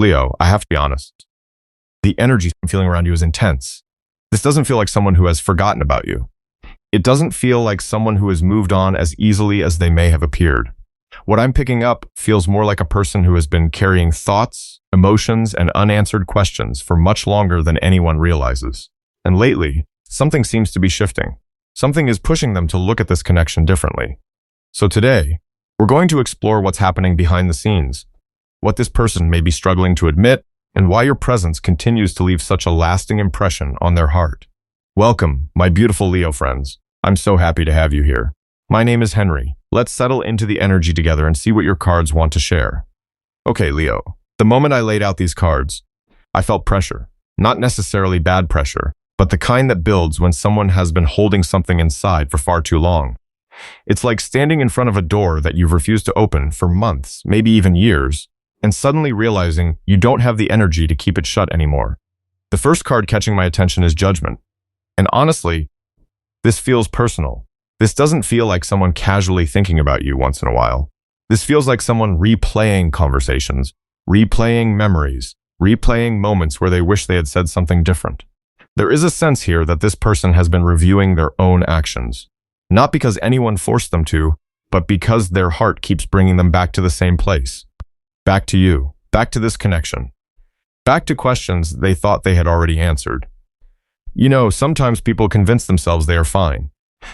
Leo, I have to be honest. The energy I'm feeling around you is intense. This doesn't feel like someone who has forgotten about you. It doesn't feel like someone who has moved on as easily as they may have appeared. What I'm picking up feels more like a person who has been carrying thoughts, emotions, and unanswered questions for much longer than anyone realizes. And lately, something seems to be shifting. Something is pushing them to look at this connection differently. So today, we're going to explore what's happening behind the scenes, what this person may be struggling to admit, and why your presence continues to leave such a lasting impression on their heart. Welcome, my beautiful Leo friends. I'm so happy to have you here. My name is Henry. Let's settle into the energy together and see what your cards want to share. Okay, Leo. The moment I laid out these cards, I felt pressure. Not necessarily bad pressure, but the kind that builds when someone has been holding something inside for far too long. It's like standing in front of a door that you've refused to open for months, maybe even years, and suddenly realizing you don't have the energy to keep it shut anymore. The first card catching my attention is Judgment. And honestly, this feels personal. This doesn't feel like someone casually thinking about you once in a while. This feels like someone replaying conversations, replaying memories, replaying moments where they wish they had said something different. There is a sense here that this person has been reviewing their own actions. Not because anyone forced them to, but because their heart keeps bringing them back to the same place. Back to you, back to this connection. Back to questions they thought they had already answered. You know, sometimes people convince themselves they are fine.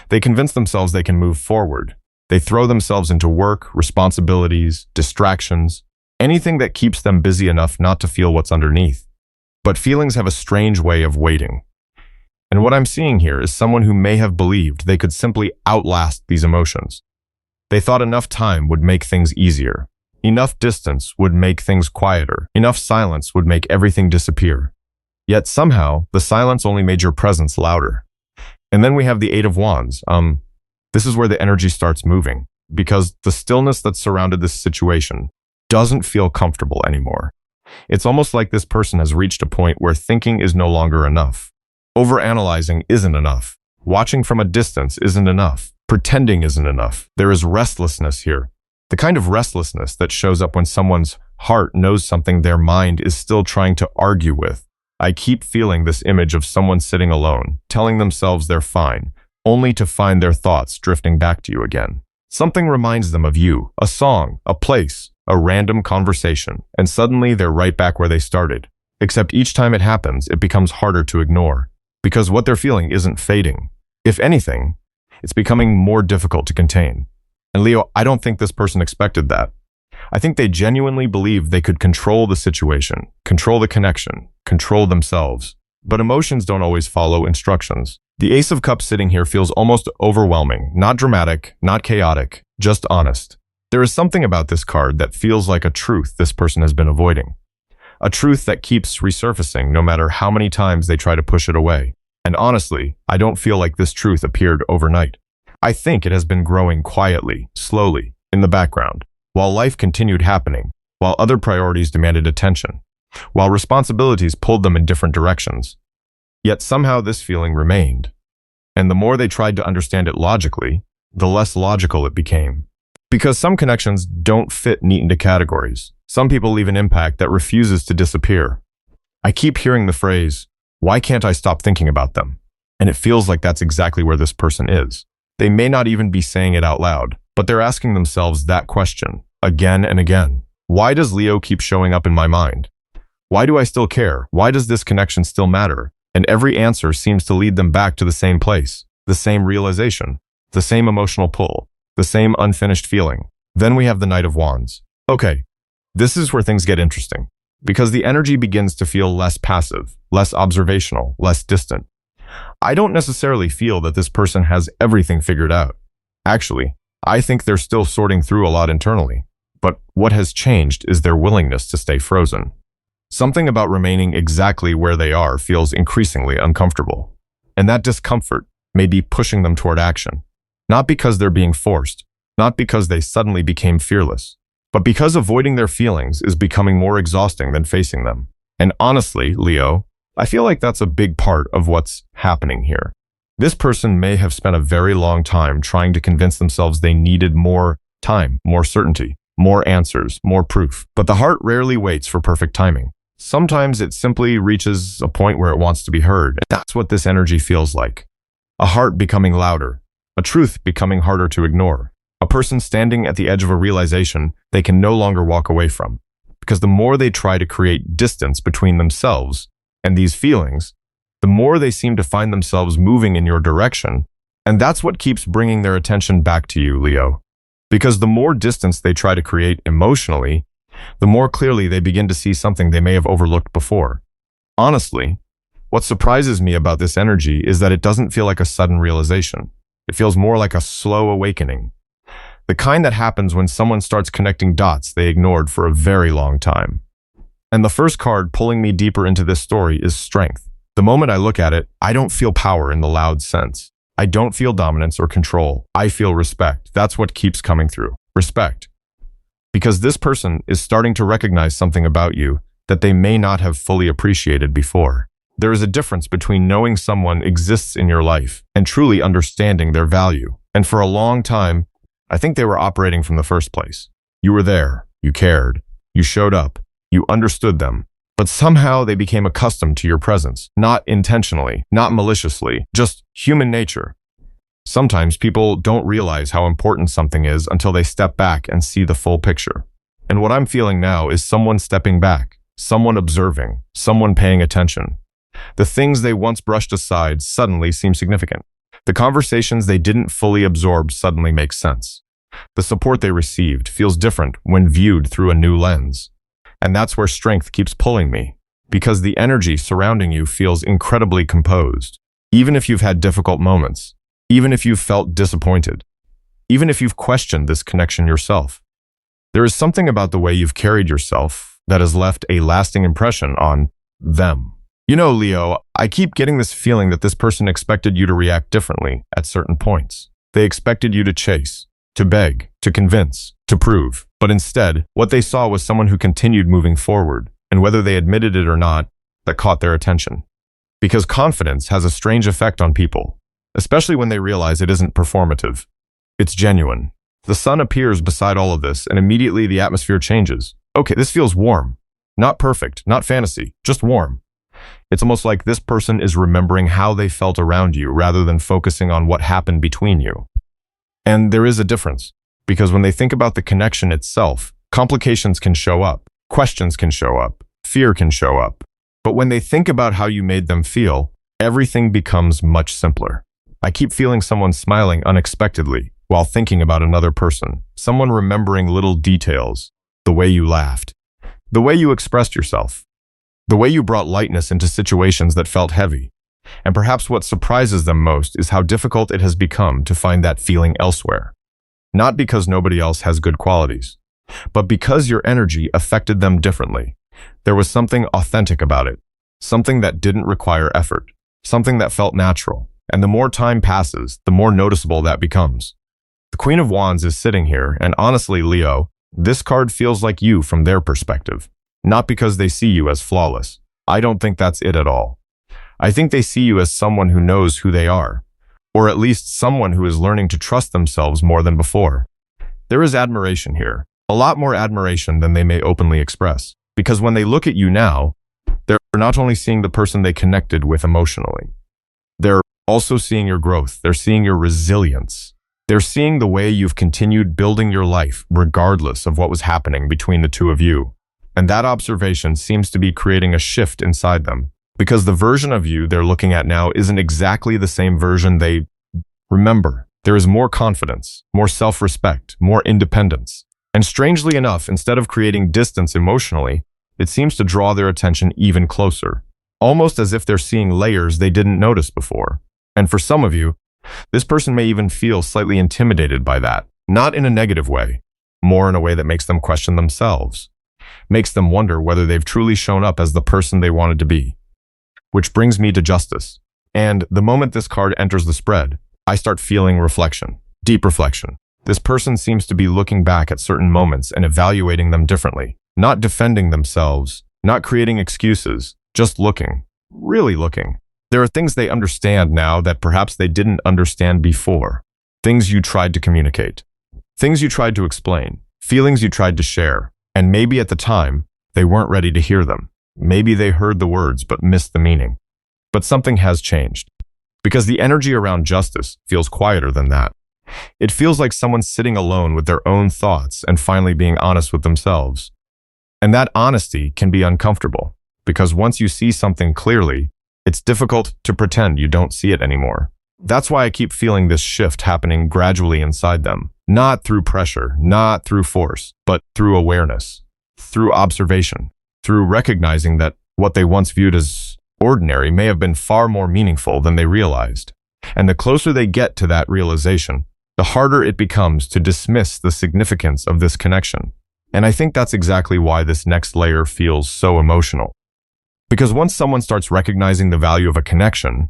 They convince themselves they can move forward. They throw themselves into work, responsibilities, distractions, anything that keeps them busy enough not to feel what's underneath. But feelings have a strange way of waiting. And what I'm seeing here is someone who may have believed they could simply outlast these emotions. They thought enough time would make things easier. Enough distance would make things quieter. Enough silence would make everything disappear. Yet somehow, the silence only made your presence louder. And then we have the Eight of Wands. This is where the energy starts moving, because the stillness that surrounded this situation doesn't feel comfortable anymore. It's almost like this person has reached a point where thinking is no longer enough. Overanalyzing isn't enough. Watching from a distance isn't enough. Pretending isn't enough. There is restlessness here. The kind of restlessness that shows up when someone's heart knows something their mind is still trying to argue with. I keep feeling this image of someone sitting alone, telling themselves they're fine, only to find their thoughts drifting back to you again. Something reminds them of you, a song, a place, a random conversation, and suddenly they're right back where they started. Except each time it happens, it becomes harder to ignore, because what they're feeling isn't fading. If anything, it's becoming more difficult to contain. And Leo, I don't think this person expected that. I think they genuinely believed they could control the situation, control the connection, control themselves. But emotions don't always follow instructions. The Ace of Cups sitting here feels almost overwhelming, not dramatic, not chaotic, just honest. There is something about this card that feels like a truth this person has been avoiding. A truth that keeps resurfacing no matter how many times they try to push it away. And honestly, I don't feel like this truth appeared overnight. I think it has been growing quietly, slowly, in the background, while life continued happening, while other priorities demanded attention, while responsibilities pulled them in different directions. Yet somehow this feeling remained. And the more they tried to understand it logically, the less logical it became. Because some connections don't fit neat into categories. Some people leave an impact that refuses to disappear. I keep hearing the phrase, "Why can't I stop thinking about them?" And it feels like that's exactly where this person is. They may not even be saying it out loud, but they're asking themselves that question again and again. Why does Leo keep showing up in my mind? Why do I still care? Why does this connection still matter? And every answer seems to lead them back to the same place, the same realization, the same emotional pull, the same unfinished feeling. Then we have the Knight of Wands. Okay, this is where things get interesting, because the energy begins to feel less passive, less observational, less distant. I don't necessarily feel that this person has everything figured out. Actually, I think they're still sorting through a lot internally. But what has changed is their willingness to stay frozen. Something about remaining exactly where they are feels increasingly uncomfortable. And that discomfort may be pushing them toward action. Not because they're being forced, not because they suddenly became fearless, but because avoiding their feelings is becoming more exhausting than facing them. And honestly, Leo, I feel like that's a big part of what's happening here. This person may have spent a very long time trying to convince themselves they needed more time, more certainty. more answers, more proof. But the heart rarely waits for perfect timing. Sometimes it simply reaches a point where it wants to be heard. And that's what this energy feels like. A heart becoming louder, a truth becoming harder to ignore, a person standing at the edge of a realization they can no longer walk away from. Because the more they try to create distance between themselves and these feelings, the more they seem to find themselves moving in your direction. And that's what keeps bringing their attention back to you, Leo. Because the more distance they try to create emotionally, the more clearly they begin to see something they may have overlooked before. Honestly, what surprises me about this energy is that it doesn't feel like a sudden realization. It feels more like a slow awakening. The kind that happens when someone starts connecting dots they ignored for a very long time. And the first card pulling me deeper into this story is strength. The moment I look at it, I don't feel power in the loud sense. I don't feel dominance or control. I feel respect. That's what keeps coming through. Respect. Because this person is starting to recognize something about you that they may not have fully appreciated before. There is a difference between knowing someone exists in your life and truly understanding their value. And for a long time, I think they were operating from the first place. You were there, you cared, you showed up, you understood them, but somehow they became accustomed to your presence, not intentionally, not maliciously, just human nature. Sometimes people don't realize how important something is until they step back and see the full picture. And what I'm feeling now is someone stepping back, someone observing, someone paying attention. The things they once brushed aside suddenly seem significant. The conversations they didn't fully absorb suddenly make sense. The support they received feels different when viewed through a new lens. And that's where strength keeps pulling me, because the energy surrounding you feels incredibly composed. Even if you've had difficult moments, even if you've felt disappointed, even if you've questioned this connection yourself, there is something about the way you've carried yourself that has left a lasting impression on them. You know, Leo, I keep getting this feeling that this person expected you to react differently at certain points. They expected you to chase, to beg, to convince, to prove. But instead, what they saw was someone who continued moving forward, and whether they admitted it or not, that caught their attention. Because confidence has a strange effect on people, especially when they realize it isn't performative. It's genuine. The sun appears beside all of this, and immediately the atmosphere changes. Okay, this feels warm. Not perfect, not fantasy, just warm. It's almost like this person is remembering how they felt around you rather than focusing on what happened between you. And there is a difference, because when they think about the connection itself, complications can show up, questions can show up, fear can show up. But when they think about how you made them feel, everything becomes much simpler. I keep feeling someone smiling unexpectedly while thinking about another person, someone remembering little details, the way you laughed, the way you expressed yourself, the way you brought lightness into situations that felt heavy. And perhaps what surprises them most is how difficult it has become to find that feeling elsewhere. Not because nobody else has good qualities, but because your energy affected them differently. There was something authentic about it, something that didn't require effort, something that felt natural. And the more time passes, the more noticeable that becomes. The Queen of Wands is sitting here, and honestly, Leo, this card feels like you from their perspective. Not because they see you as flawless. I don't think that's it at all. I think they see you as someone who knows who they are, or at least someone who is learning to trust themselves more than before. There is admiration here, a lot more admiration than they may openly express, because when they look at you now, they're not only seeing the person they connected with emotionally, they're also seeing your growth, they're seeing your resilience, they're seeing the way you've continued building your life regardless of what was happening between the two of you. And that observation seems to be creating a shift inside them, because the version of you they're looking at now isn't exactly the same version they remember. There is more confidence, more self-respect, more independence. And strangely enough, instead of creating distance emotionally, it seems to draw their attention even closer, almost as if they're seeing layers they didn't notice before. And for some of you, this person may even feel slightly intimidated by that, not in a negative way, more in a way that makes them question themselves, makes them wonder whether they've truly shown up as the person they wanted to be. Which brings me to justice. And the moment this card enters the spread, I start feeling reflection, deep reflection. This person seems to be looking back at certain moments and evaluating them differently, not defending themselves, not creating excuses, just looking, really looking. There are things they understand now that perhaps they didn't understand before. Things you tried to communicate. Things you tried to explain. Feelings you tried to share, and maybe at the time, they weren't ready to hear them. Maybe they heard the words but missed the meaning. But something has changed. Because the energy around justice feels quieter than that. It feels like someone sitting alone with their own thoughts and finally being honest with themselves. And that honesty can be uncomfortable, because once you see something clearly, it's difficult to pretend you don't see it anymore. That's why I keep feeling this shift happening gradually inside them. Not through pressure, not through force, but through awareness, through observation, through recognizing that what they once viewed as ordinary may have been far more meaningful than they realized. And the closer they get to that realization, the harder it becomes to dismiss the significance of this connection. And I think that's exactly why this next layer feels so emotional. Because once someone starts recognizing the value of a connection,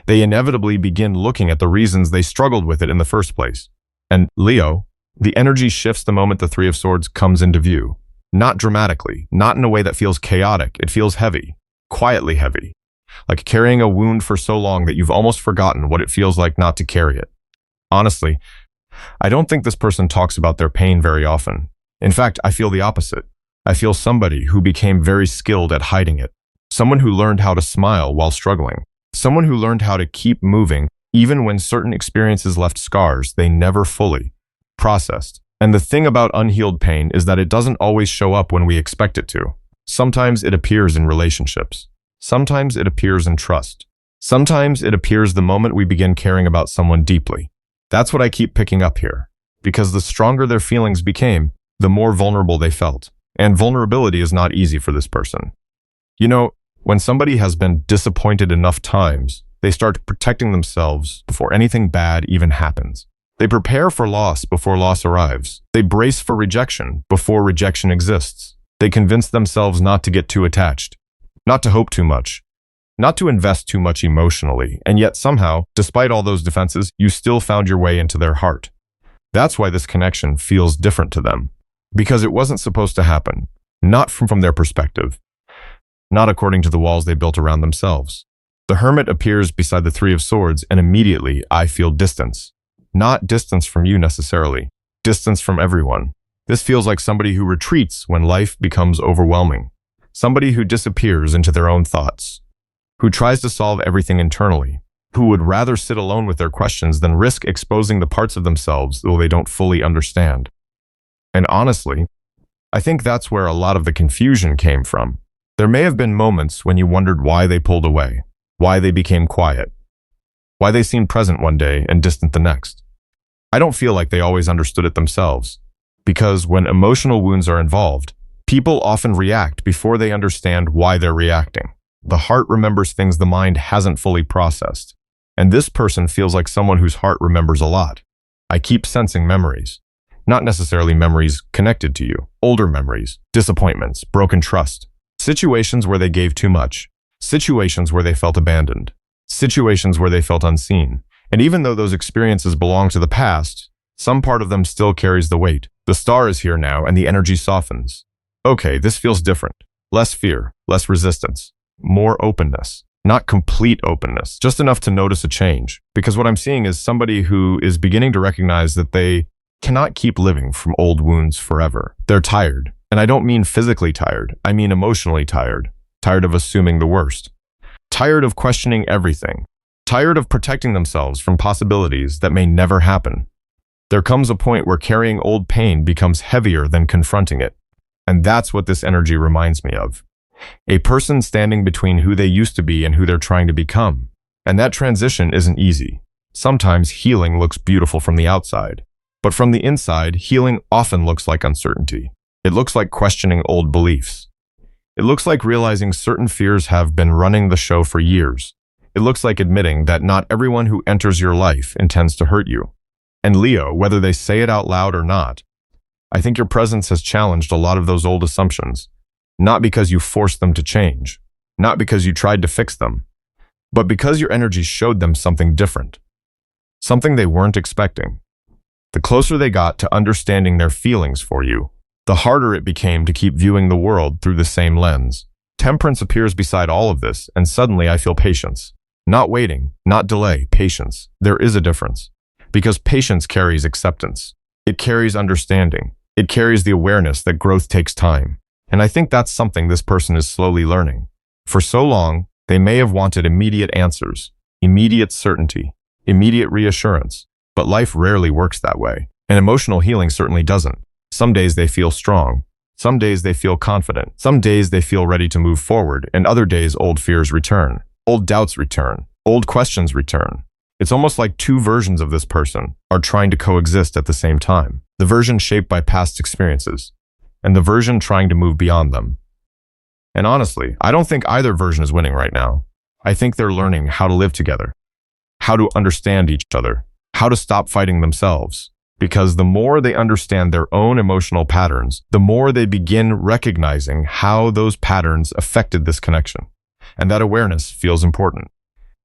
they inevitably begin looking at the reasons they struggled with it in the first place. And Leo, the energy shifts the moment the Three of Swords comes into view. Not dramatically, not in a way that feels chaotic. It feels heavy, quietly heavy. Like carrying a wound for so long that you've almost forgotten what it feels like not to carry it. Honestly, I don't think this person talks about their pain very often. In fact, I feel the opposite. I feel somebody who became very skilled at hiding it. Someone who learned how to smile while struggling. Someone who learned how to keep moving even when certain experiences left scars they never fully processed. And the thing about unhealed pain is that it doesn't always show up when we expect it to. Sometimes it appears in relationships. Sometimes it appears in trust. Sometimes it appears the moment we begin caring about someone deeply. That's what I keep picking up here. Because the stronger their feelings became, the more vulnerable they felt. And vulnerability is not easy for this person. You know, when somebody has been disappointed enough times, they start protecting themselves before anything bad even happens. They prepare for loss before loss arrives. They brace for rejection before rejection exists. They convince themselves not to get too attached, not to hope too much, not to invest too much emotionally, and yet somehow, despite all those defenses, you still found your way into their heart. That's why this connection feels different to them, because it wasn't supposed to happen, not from their perspective, not according to the walls they built around themselves. The Hermit appears beside the Three of Swords, and immediately I feel distance. Not distance from you necessarily, distance from everyone. This feels like somebody who retreats when life becomes overwhelming. Somebody who disappears into their own thoughts, who tries to solve everything internally, who would rather sit alone with their questions than risk exposing the parts of themselves though they don't fully understand. And honestly, I think that's where a lot of the confusion came from. There may have been moments when you wondered why they pulled away, why they became quiet, why they seemed present one day and distant the next. I don't feel like they always understood it themselves, because when emotional wounds are involved, people often react before they understand why they're reacting. The heart remembers things the mind hasn't fully processed, and this person feels like someone whose heart remembers a lot. I keep sensing memories, not necessarily memories connected to you, older memories, disappointments, broken trust, situations where they gave too much, situations where they felt abandoned, situations where they felt unseen. And even though those experiences belong to the past, some part of them still carries the weight. The star is here now and the energy softens. Okay, this feels different. Less fear, less resistance, more openness. Not complete openness, just enough to notice a change. Because what I'm seeing is somebody who is beginning to recognize that they cannot keep living from old wounds forever. They're tired. And I don't mean physically tired, I mean emotionally tired. Tired of assuming the worst. Tired of questioning everything. Tired of protecting themselves from possibilities that may never happen. There comes a point where carrying old pain becomes heavier than confronting it. And that's what this energy reminds me of. A person standing between who they used to be and who they're trying to become. And that transition isn't easy. Sometimes healing looks beautiful from the outside. But from the inside, healing often looks like uncertainty. It looks like questioning old beliefs. It looks like realizing certain fears have been running the show for years. It looks like admitting that not everyone who enters your life intends to hurt you. And Leo, whether they say it out loud or not, I think your presence has challenged a lot of those old assumptions. Not because you forced them to change, not because you tried to fix them, but because your energy showed them something different, something they weren't expecting. The closer they got to understanding their feelings for you, the harder it became to keep viewing the world through the same lens. Temperance appears beside all of this, and suddenly I feel patience. Not waiting, not delay, patience. There is a difference. Because patience carries acceptance. It carries understanding. It carries the awareness that growth takes time. And I think that's something this person is slowly learning. For so long, they may have wanted immediate answers, immediate certainty, immediate reassurance, but life rarely works that way. And emotional healing certainly doesn't. Some days they feel strong. Some days they feel confident. Some days they feel ready to move forward, and other days old fears return. Old doubts return. Old questions return. It's almost like two versions of this person are trying to coexist at the same time. The version shaped by past experiences, and the version trying to move beyond them. And honestly, I don't think either version is winning right now. I think they're learning how to live together, how to understand each other, how to stop fighting themselves. Because the more they understand their own emotional patterns, the more they begin recognizing how those patterns affected this connection. And that awareness feels important.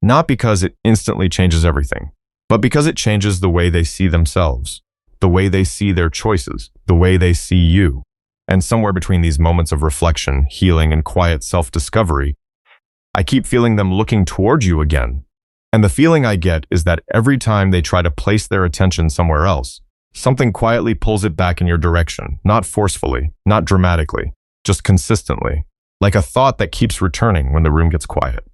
Not because it instantly changes everything, but because it changes the way they see themselves, the way they see their choices, the way they see you. And somewhere between these moments of reflection, healing, and quiet self-discovery, I keep feeling them looking toward you again. And the feeling I get is that every time they try to place their attention somewhere else, something quietly pulls it back in your direction, not forcefully, not dramatically, just consistently, like a thought that keeps returning when the room gets quiet.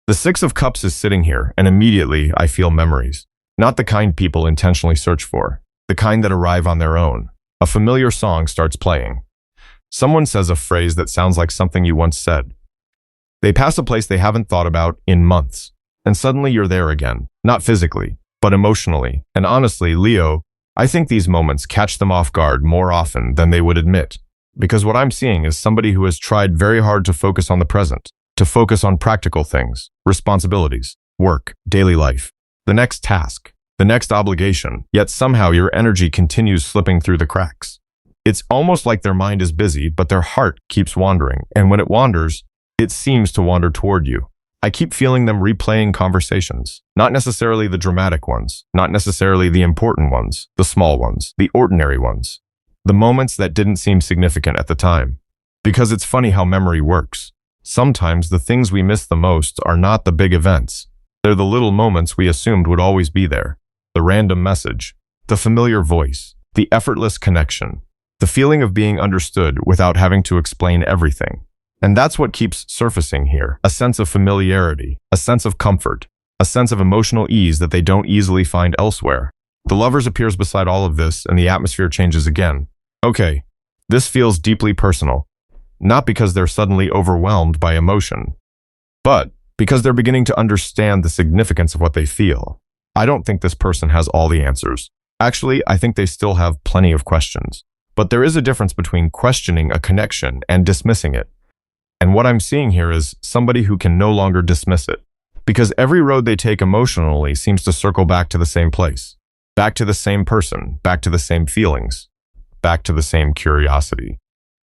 The Six of Cups is sitting here, and immediately I feel memories. Not the kind people intentionally search for, the kind that arrive on their own. A familiar song starts playing. Someone says a phrase that sounds like something you once said. They pass a place they haven't thought about in months, and suddenly you're there again, not physically, but emotionally. And honestly, Leo, I think these moments catch them off guard more often than they would admit, because what I'm seeing is somebody who has tried very hard to focus on the present, to focus on practical things, responsibilities, work, daily life, the next task, the next obligation, yet somehow your energy continues slipping through the cracks. It's almost like their mind is busy, but their heart keeps wandering, and when it wanders, it seems to wander toward you. I keep feeling them replaying conversations, not necessarily the dramatic ones, not necessarily the important ones, the small ones, the ordinary ones, the moments that didn't seem significant at the time. Because it's funny how memory works. Sometimes the things we miss the most are not the big events. They're the little moments we assumed would always be there. The random message, the familiar voice, the effortless connection, the feeling of being understood without having to explain everything. And that's what keeps surfacing here, a sense of familiarity, a sense of comfort, a sense of emotional ease that they don't easily find elsewhere. The lovers appears beside all of this, and the atmosphere changes again. Okay, this feels deeply personal, not because they're suddenly overwhelmed by emotion, but because they're beginning to understand the significance of what they feel. I don't think this person has all the answers. Actually, I think they still have plenty of questions. But there is a difference between questioning a connection and dismissing it. And what I'm seeing here is somebody who can no longer dismiss it, because every road they take emotionally seems to circle back to the same place, back to the same person, back to the same feelings, back to the same curiosity.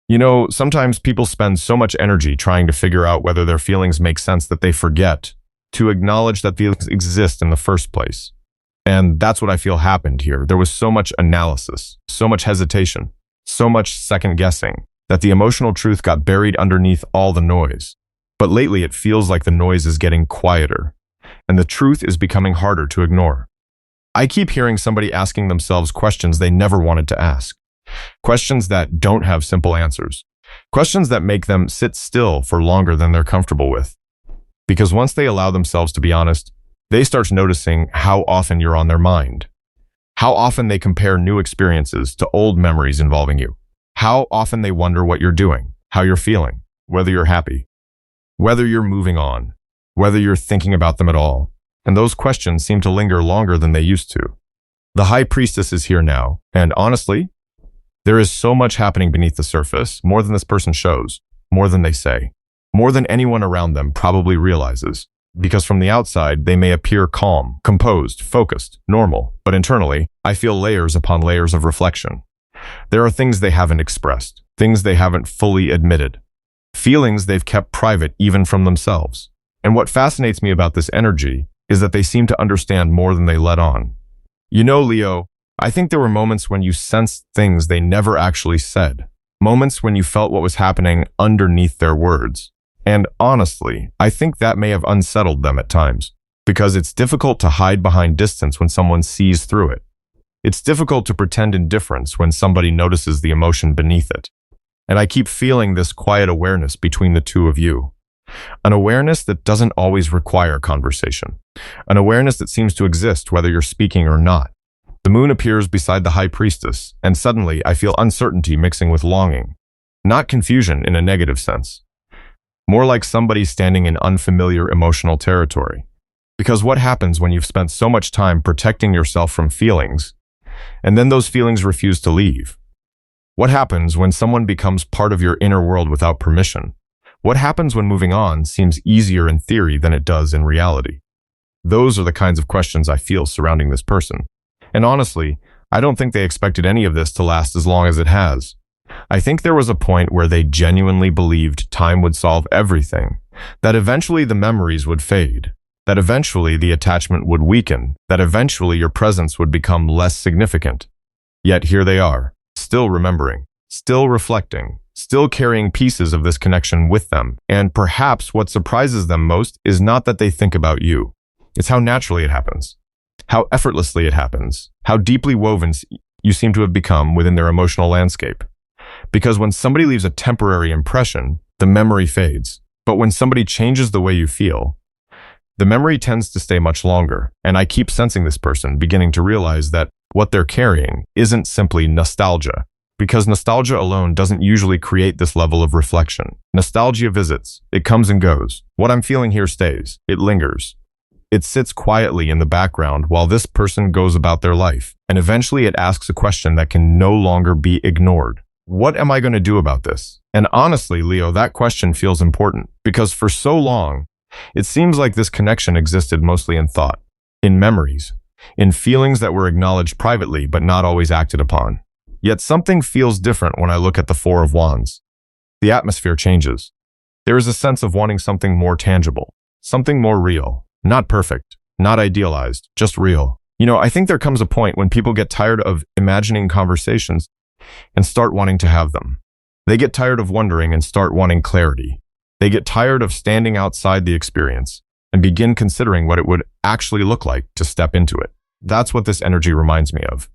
You know, sometimes people spend so much energy trying to figure out whether their feelings make sense that they forget to acknowledge that feelings exist in the first place. And that's what I feel happened here. There was so much analysis, so much hesitation, so much second guessing, that the emotional truth got buried underneath all the noise. But lately it feels like the noise is getting quieter, and the truth is becoming harder to ignore. I keep hearing somebody asking themselves questions they never wanted to ask. Questions that don't have simple answers. Questions that make them sit still for longer than they're comfortable with. Because once they allow themselves to be honest, they start noticing how often you're on their mind. How often they compare new experiences to old memories involving you. How often they wonder what you're doing, how you're feeling, whether you're happy, whether you're moving on, whether you're thinking about them at all. And those questions seem to linger longer than they used to. The High Priestess is here now, and honestly, there is so much happening beneath the surface, more than this person shows, more than they say, more than anyone around them probably realizes. Because from the outside, they may appear calm, composed, focused, normal, but internally, I feel layers upon layers of reflection. There are things they haven't expressed, things they haven't fully admitted, feelings they've kept private even from themselves. And what fascinates me about this energy is that they seem to understand more than they let on. You know, Leo, I think there were moments when you sensed things they never actually said, moments when you felt what was happening underneath their words. And honestly, I think that may have unsettled them at times, because it's difficult to hide behind distance when someone sees through it. It's difficult to pretend indifference when somebody notices the emotion beneath it. And I keep feeling this quiet awareness between the two of you. An awareness that doesn't always require conversation. An awareness that seems to exist whether you're speaking or not. The moon appears beside the high priestess, and suddenly I feel uncertainty mixing with longing. Not confusion in a negative sense. More like somebody standing in unfamiliar emotional territory. Because what happens when you've spent so much time protecting yourself from feelings, and then those feelings refuse to leave? What happens when someone becomes part of your inner world without permission? What happens when moving on seems easier in theory than it does in reality? Those are the kinds of questions I feel surrounding this person. And honestly, I don't think they expected any of this to last as long as it has. I think there was a point where they genuinely believed time would solve everything, that eventually the memories would fade, that eventually the attachment would weaken, that eventually your presence would become less significant. Yet here they are, still remembering, still reflecting, still carrying pieces of this connection with them. And perhaps what surprises them most is not that they think about you. It's how naturally it happens, how effortlessly it happens, how deeply woven you seem to have become within their emotional landscape. Because when somebody leaves a temporary impression, the memory fades. But when somebody changes the way you feel, the memory tends to stay much longer. And I keep sensing this person beginning to realize that what they're carrying isn't simply nostalgia. Because nostalgia alone doesn't usually create this level of reflection. Nostalgia visits. It comes and goes. What I'm feeling here stays. It lingers. It sits quietly in the background while this person goes about their life. And eventually it asks a question that can no longer be ignored. What am I going to do about this? And honestly, Leo, that question feels important. Because for so long, it seems like this connection existed mostly in thought, in memories, in feelings that were acknowledged privately but not always acted upon. Yet something feels different when I look at the Four of Wands. The atmosphere changes. There is a sense of wanting something more tangible, something more real, not perfect, not idealized, just real. I think there comes a point when people get tired of imagining conversations and start wanting to have them. They get tired of wondering and start wanting clarity. They get tired of standing outside the experience and begin considering what it would actually look like to step into it. That's what this energy reminds me of.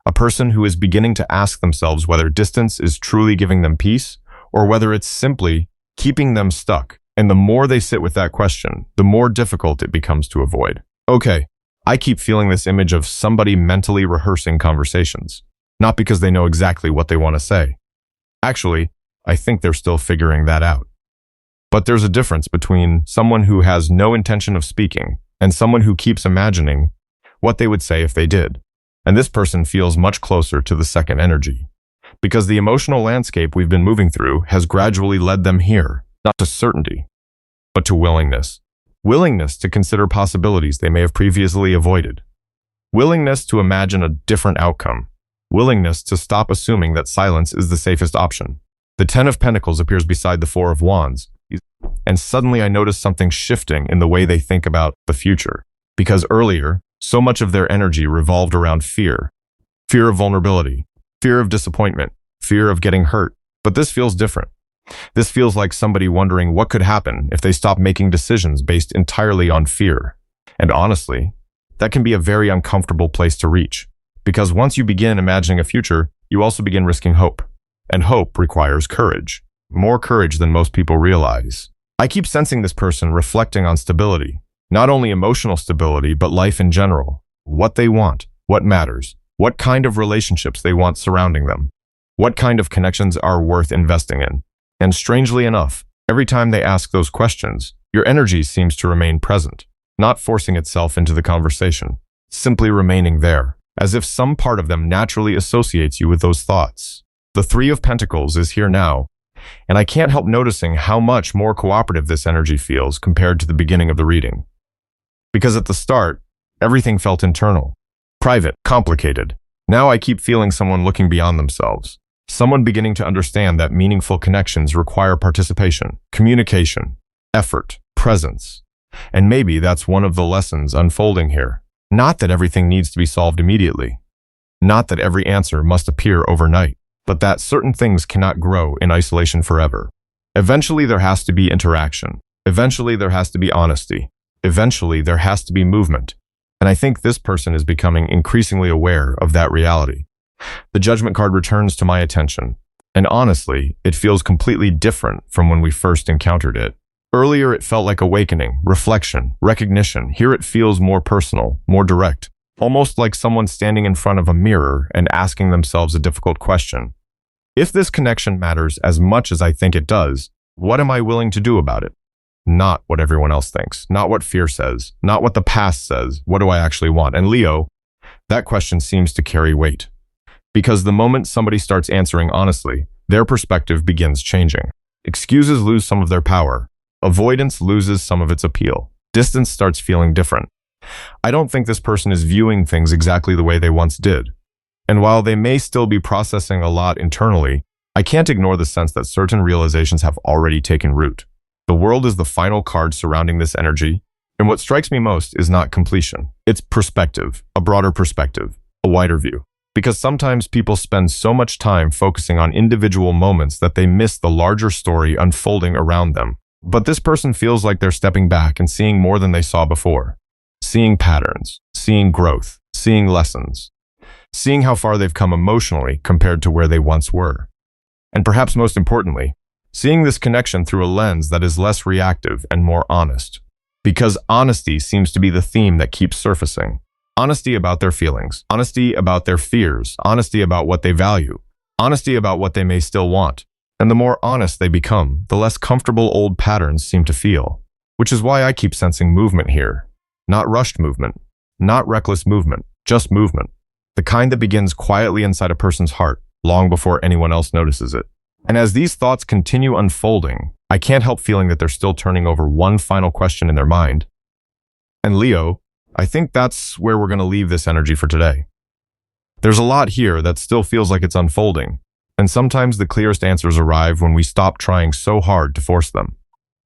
A person who is beginning to ask themselves whether distance is truly giving them peace or whether it's simply keeping them stuck. And the more they sit with that question, the more difficult it becomes to avoid. Okay, I keep feeling this image of somebody mentally rehearsing conversations, not because they know exactly what they want to say. Actually, I think they're still figuring that out. But there's a difference between someone who has no intention of speaking and someone who keeps imagining what they would say if they did. And this person feels much closer to the second energy, because the emotional landscape we've been moving through has gradually led them here, not to certainty, but to willingness. Willingness to consider possibilities they may have previously avoided. Willingness to imagine a different outcome. Willingness to stop assuming that silence is the safest option. The Ten of Pentacles appears beside the Four of Wands, and suddenly I notice something shifting in the way they think about the future. Because earlier, so much of their energy revolved around fear. Fear of vulnerability, fear of disappointment, fear of getting hurt. But this feels different. This feels like somebody wondering what could happen if they stop making decisions based entirely on fear. And honestly, that can be a very uncomfortable place to reach. Because once you begin imagining a future, you also begin risking hope. And hope requires courage. More courage than most people realize. I keep sensing this person reflecting on stability. Not only emotional stability, but life in general. What they want, what matters, what kind of relationships they want surrounding them, what kind of connections are worth investing in. And strangely enough, every time they ask those questions, your energy seems to remain present, not forcing itself into the conversation, simply remaining there, as if some part of them naturally associates you with those thoughts. The Three of Pentacles is here now, and I can't help noticing how much more cooperative this energy feels compared to the beginning of the reading. Because at the start, everything felt internal, private, complicated. Now I keep feeling someone looking beyond themselves. Someone beginning to understand that meaningful connections require participation, communication, effort, presence. And maybe that's one of the lessons unfolding here. Not that everything needs to be solved immediately. Not that every answer must appear overnight. But that certain things cannot grow in isolation forever. Eventually there has to be interaction. Eventually there has to be honesty. Eventually there has to be movement. And I think this person is becoming increasingly aware of that reality. The Judgment card returns to my attention, and honestly, it feels completely different from when we first encountered it. Earlier, it felt like awakening, reflection, recognition. Here it feels more personal, more direct, almost like someone standing in front of a mirror and asking themselves a difficult question. If this connection matters as much as I think it does, what am I willing to do about it? Not what everyone else thinks, not what fear says, not what the past says. What do I actually want? And Leo, that question seems to carry weight. Because the moment somebody starts answering honestly, their perspective begins changing. Excuses lose some of their power. Avoidance loses some of its appeal. Distance starts feeling different. I don't think this person is viewing things exactly the way they once did. And while they may still be processing a lot internally, I can't ignore the sense that certain realizations have already taken root. The world is the final card surrounding this energy, and what strikes me most is not completion. It's perspective, a broader perspective, a wider view. Because sometimes people spend so much time focusing on individual moments that they miss the larger story unfolding around them. But this person feels like they're stepping back and seeing more than they saw before. Seeing patterns, seeing growth, seeing lessons, seeing how far they've come emotionally compared to where they once were. And perhaps most importantly, seeing this connection through a lens that is less reactive and more honest. Because honesty seems to be the theme that keeps surfacing. Honesty about their feelings, honesty about their fears, honesty about what they value, honesty about what they may still want. And the more honest they become, the less comfortable old patterns seem to feel. Which is why I keep sensing movement here. Not rushed movement, not reckless movement, just movement. The kind that begins quietly inside a person's heart, long before anyone else notices it. And as these thoughts continue unfolding, I can't help feeling that they're still turning over one final question in their mind. And Leo, I think that's where we're going to leave this energy for today. There's a lot here that still feels like it's unfolding, and sometimes the clearest answers arrive when we stop trying so hard to force them.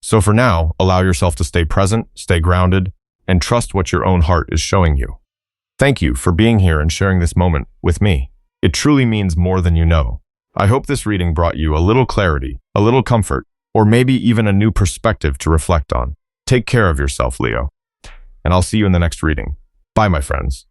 So for now, allow yourself to stay present, stay grounded, and trust what your own heart is showing you. Thank you for being here and sharing this moment with me. It truly means more than you know. I hope this reading brought you a little clarity, a little comfort, or maybe even a new perspective to reflect on. Take care of yourself, Leo. And I'll see you in the next reading. Bye, my friends.